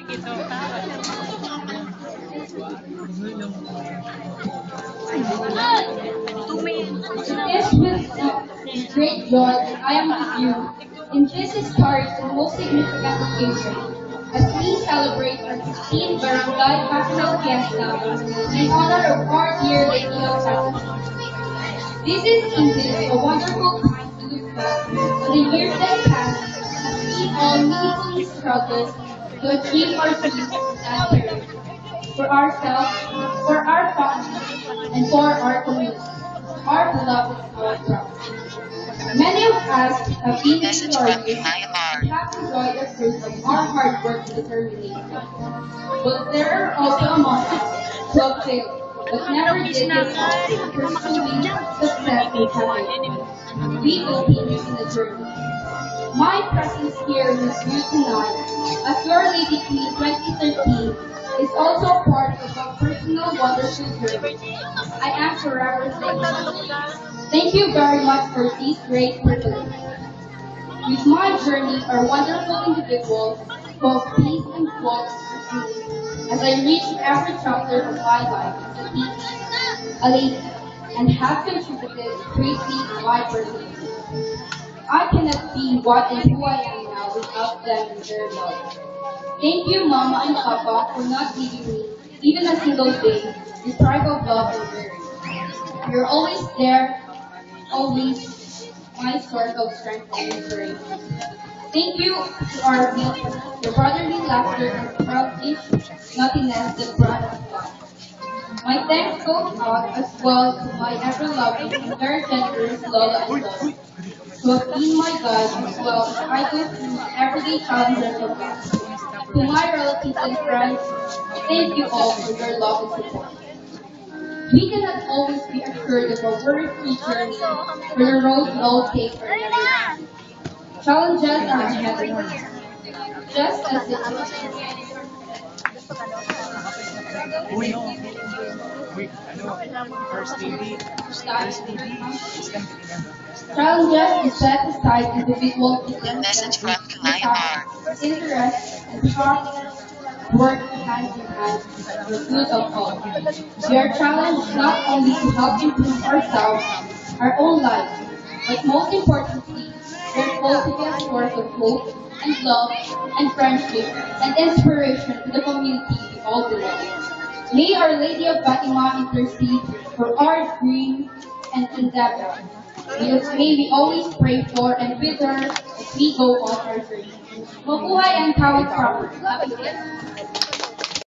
It is with great joy that I am with you in this historic and most significant occasion as we celebrate our 15th Barangay Pastoral Fiesta in honor of our dear Lady of Fatima. This is indeed a wonderful time to look back on the years that passed as we all meaningfully struggled to achieve our dreams and careers for ourselves, for our families, and for our community, our beloved our proud. Many of us have been victorious and have enjoyed the fruit of our hard work and determination. But there are also among us who have failed, but never did give up in pursuing success and happiness. We continue in the journey. My presence here with you tonight as Your Lady Queen 2013 is also a part of a personal wonderful journey. I am forever thankful. Thank you very much for this great privilege. With my journey are wonderful individuals who have peace and quotes with me as I reach every chapter of my life as a teacher, a lady, and have contributed greatly to my personality. I cannot be what and who I am now without them and their love. Thank you, Mama and Papa, for not leaving me, even a single day, deprived of love and caring. You're always there, always my source of strength and inspiration. Thank you to our meal, your brotherly laughter and childish nothingness that brought us back. My thanks goes out as well to my ever-loving and very generous Lola and Lola, who have been my guide as well as I go through everyday challenges of life. To my relatives and friends, thank you all for your love and support. We cannot always be assured of a worry-free journey for the road we all take are never easy. Challenges are ahead of us, just as the Uy, uy, First lady, challenges is set aside individual differences, interests, and hearts work hand in hand for the good of all. We are challenged not only to help improve ourselves, our own lives, but most importantly, we are called to be a source of hope and love and friendship and inspiration to the community we all belong. May Our Lady of Fatima intercede for our dreams and endeavors. May we always pray for and with her as we go on our journey. Mabuhay ang tawag proper. Happy Fiesta.